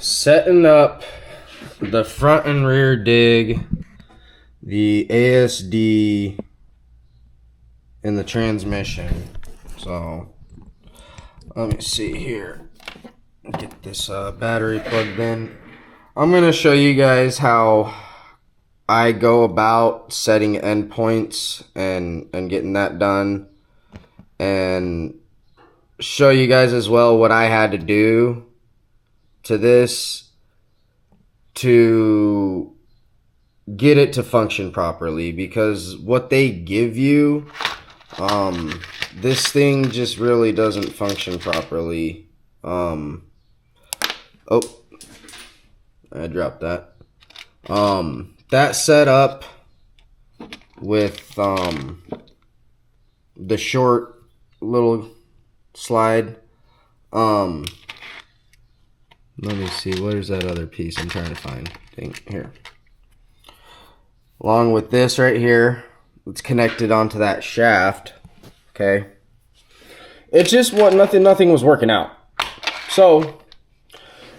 Setting up the front and rear dig, the ASD in the transmission. So let me see here. Get this battery plugged in. I'm going to show you guys how I go about setting endpoints and getting that done, and show you guys as well what I had to do to this to get it to function properly, because what they give you, this thing just really doesn't function properly. Oh, I dropped that. That setup with the short little slide, let me see, where's that other piece I'm trying to find? Dang, here. Along with this right here, it's connected onto that shaft. Okay. It's just nothing was working out. So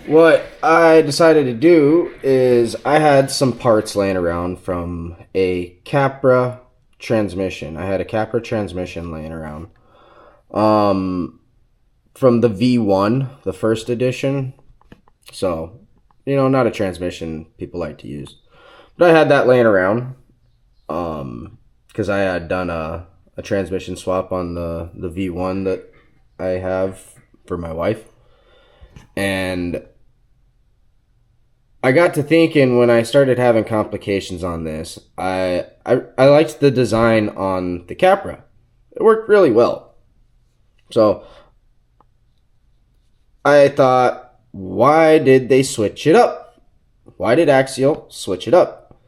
what I decided to do is I had some parts laying around from a Capra transmission. I had a Capra transmission laying around. From the V1, the first edition. So, not a transmission people like to use. But I had that laying around because I had done a transmission swap on the V1 that I have for my wife. And I got to thinking, when I started having complications on this, I liked the design on the Capra. It worked really well. So I thought, why did they switch it up? Why did Axial switch it up?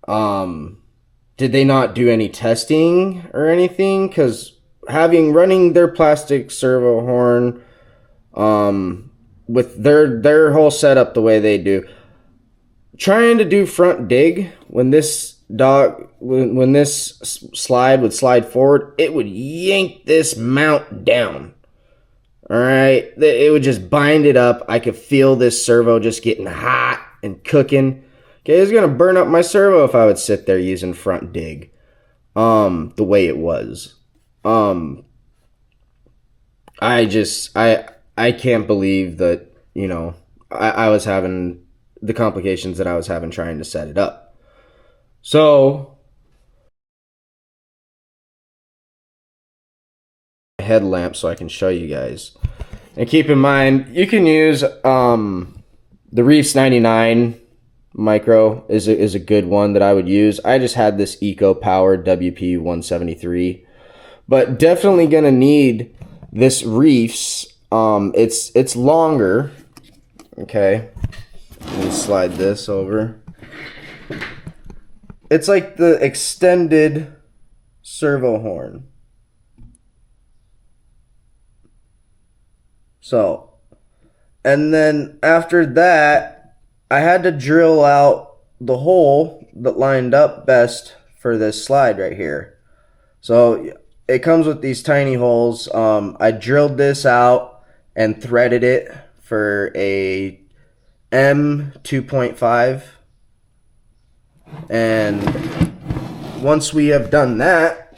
Did they not do any testing or anything? Because running their plastic servo horn, with their whole setup the way they do, trying to do front dig, when this slide would slide forward, it would yank this mount down. All right, it would just bind it up. I could feel this servo just getting hot and cooking. Okay, it was gonna burn up my servo if I would sit there using front dig, the way it was. I can't believe that, I was having the complications that I was having trying to set it up. So headlamp so I can show you guys. And keep in mind, you can use the Reefs 99 micro is a good one that I would use. I just had this eco powered WP 173, but definitely gonna need this Reefs. It's longer. Okay, let me slide this over. It's like the extended servo horn. So, and then after that, I had to drill out the hole that lined up best for this slide right here. So it comes with these tiny holes. I drilled this out and threaded it for a M2.5. And once we have done that,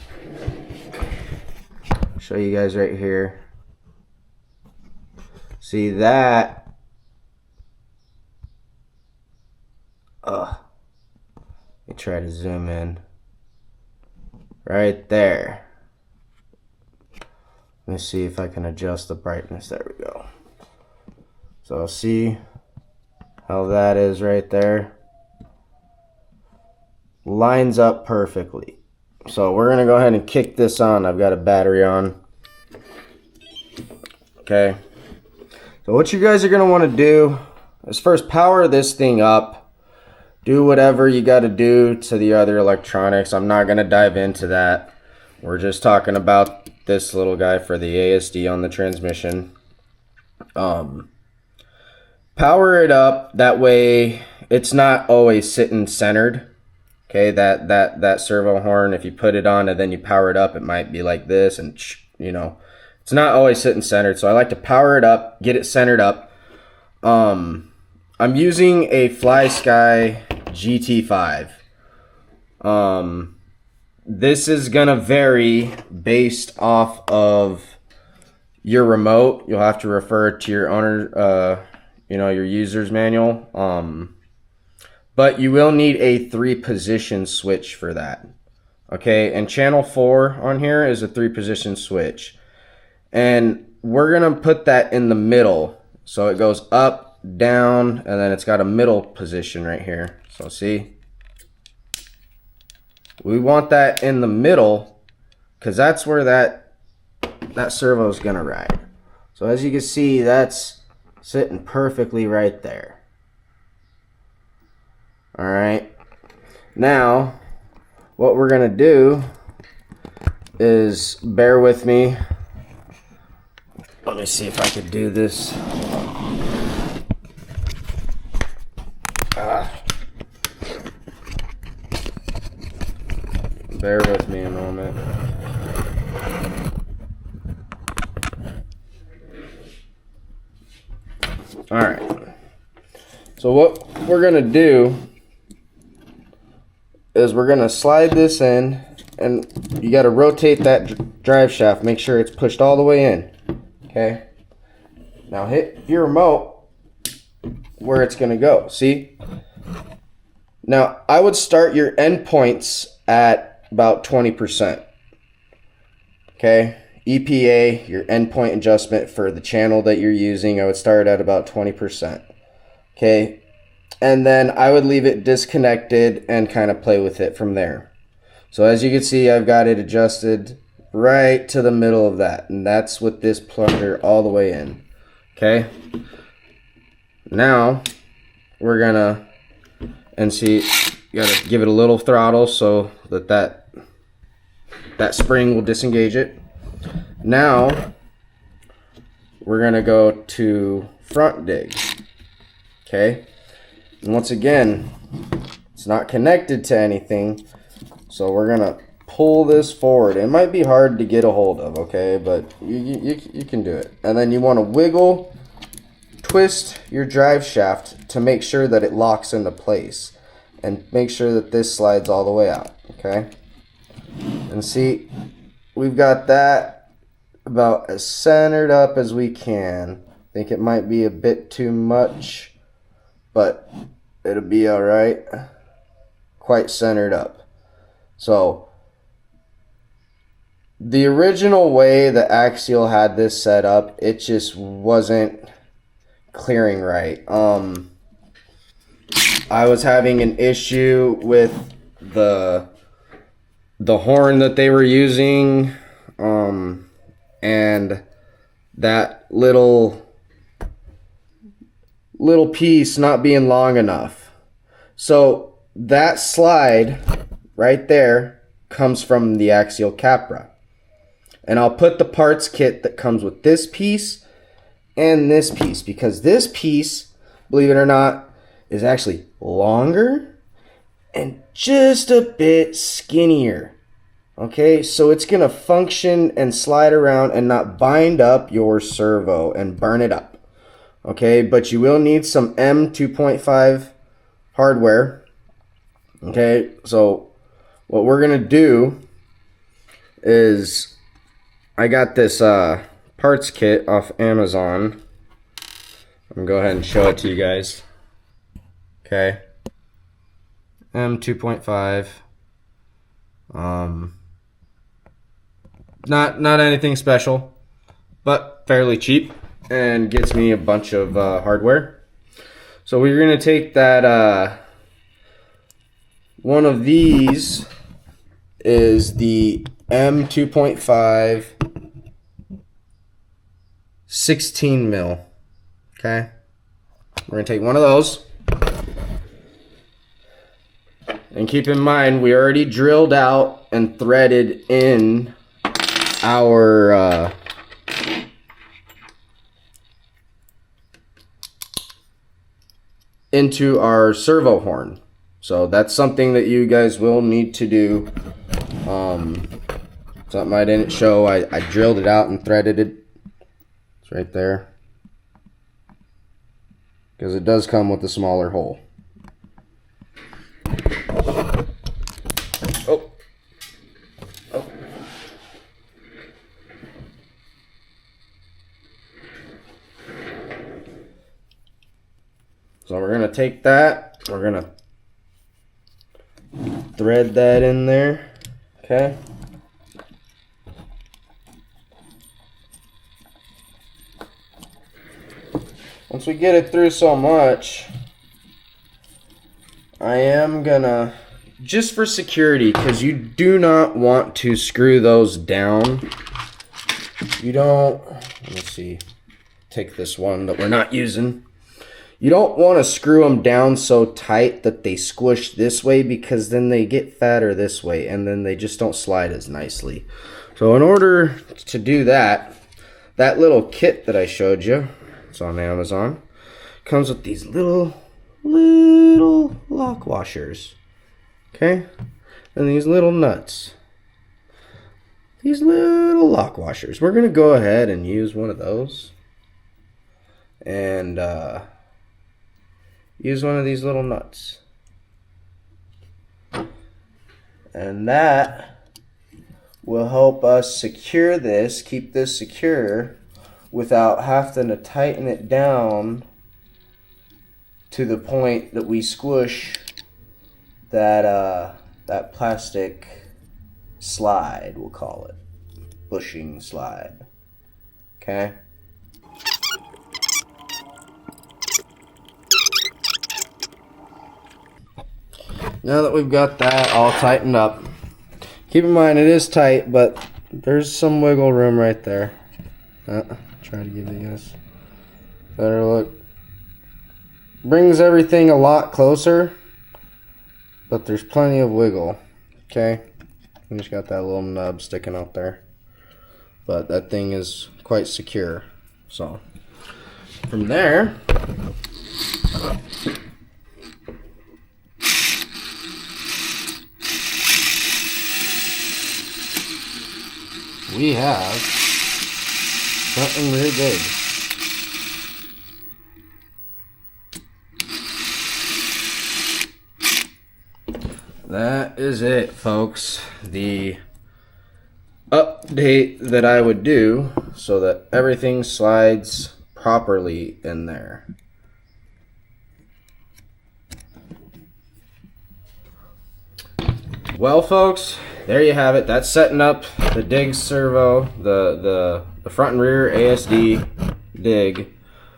I'll show you guys right here. See that? Let me try to zoom in. Right there. Let me see if I can adjust the brightness. There we go. So see how that is right there? Lines up perfectly. So we're gonna go ahead and kick this on. I've got a battery on. Okay. So what you guys are gonna want to do is first power this thing up. Do whatever you got to do to the other electronics. I'm not gonna dive into that. We're just talking about this little guy for the ASD on the transmission. Power it up, that way it's not always sitting centered. Okay, that servo horn, if you put it on and then you power it up, it might be like this, and it's not always sitting centered. So I like to power it up, get it centered up. I'm using a Fly Sky GT5. This is gonna vary based off of your remote. You'll have to refer to your owner, your user's manual. But you will need a 3-position switch for that. Okay, and channel 4 on here is a 3-position switch. And we're gonna put that in the middle. So it goes up, down, and then it's got a middle position right here. So see? We want that in the middle because that's where that servo is gonna ride. So as you can see, that's sitting perfectly right there. All right. Now, what we're gonna do is, bear with me. Let me see if I could do this. Bear with me a moment. All right. So what we're gonna do is we're gonna slide this in, and you got to rotate that drive shaft. Make sure it's pushed all the way in. Okay. Now hit your remote where it's gonna go. See? Now I would start your endpoints at about 20%. Okay, EPA, your endpoint adjustment for the channel that you're using, I would start at about 20%. Okay, and then I would leave it disconnected and kind of play with it from there. So as you can see, I've got it adjusted right to the middle of that, and that's with this plunger all the way in. Okay, now we're gonna, and see, you gotta give it a little throttle so that spring will disengage it. Now we're gonna go to front dig. Okay, and once again, it's not connected to anything, so we're gonna pull this forward. It might be hard to get a hold of, okay, but you can do it. And then you want to wiggle, twist your drive shaft to make sure that it locks into place, and make sure that this slides all the way out. Okay, and see, we've got that about as centered up as we can. I think it might be a bit too much, but it'll be all right. Quite centered up. So the original way that Axial had this set up, it just wasn't clearing right. I was having an issue with the horn that they were using, and that little piece not being long enough. So that slide right there comes from the Axial Capra. And I'll put the parts kit that comes with this piece and this piece, because this piece, believe it or not, is actually longer and just a bit skinnier. Okay, so it's gonna function and slide around and not bind up your servo and burn it up. Okay, but you will need some M2.5 hardware. Okay, so what we're gonna do is, I got this parts kit off Amazon. I'm gonna go ahead and show it to you guys. Okay, M2.5. Not anything special, but fairly cheap, and gets me a bunch of hardware. So we're gonna take that. One of these is the M2.5 16 mil. Okay, we're gonna take one of those. And keep in mind, we already drilled out and threaded in our into our servo horn. So that's something that you guys will need to do. Something I didn't show, I drilled it out and threaded it. It's right there. because it does come with a smaller hole. Oh. Oh. So we're going to take that, we're going to thread that in there, okay? Once we get it through so much, I am gonna, just for security, because you do not want to screw those down. You don't, let me see, take this one that we're not using. You don't want to screw them down so tight that they squish this way, because then they get fatter this way and then they just don't slide as nicely. So in order to do that, that little kit that I showed you, it's on Amazon, comes with these little lock washers, okay, and these little nuts, these little lock washers. We're gonna go ahead and use one of those and use one of these little nuts, and that will help us secure this, keep this secure, without having to tighten it down to the point that we squish that that plastic slide, we'll call it, bushing slide. Okay. Now that we've got that all tightened up, keep in mind it is tight, but there's some wiggle room right there. Try to give you guys a better look. Brings everything a lot closer, but there's plenty of wiggle. Okay, we just got that little nub sticking out there, but that thing is quite secure. So from there, we have something really big. That is it, folks. The update that I would do so that everything slides properly in there. Well, folks, there you have it. That's setting up the dig servo, the front and rear ASD dig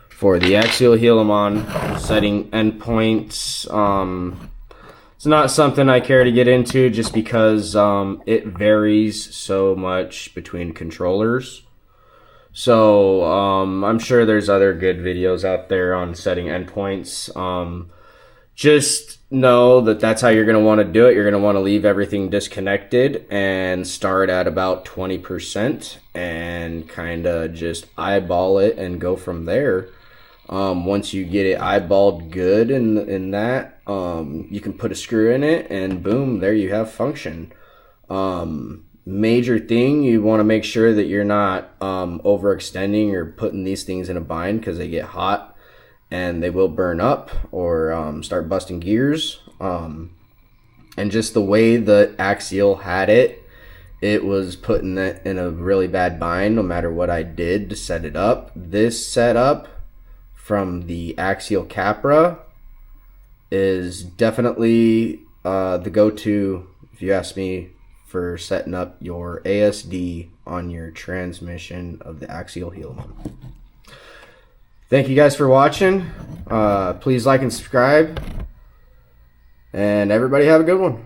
for the Axial Gilamon, setting endpoints. It's not something I care to get into just because it varies so much between controllers. So I'm sure there's other good videos out there on setting endpoints. Just know that that's how you're going to want to do it. You're going to want to leave everything disconnected and start at about 20% and kind of just eyeball it and go from there. Once you get it eyeballed good in that, you can put a screw in it and boom, there you have function. Major thing, you want to make sure that you're not overextending or putting these things in a bind, because they get hot and they will burn up or start busting gears. And just the way the Axial had it, it was putting it in a really bad bind no matter what I did to set it up. This setup from the Axial Capra is definitely the go-to, if you ask me, for setting up your ASD on your transmission of the Axial Gilamon. Thank you guys for watching. Please like and subscribe. And everybody have a good one.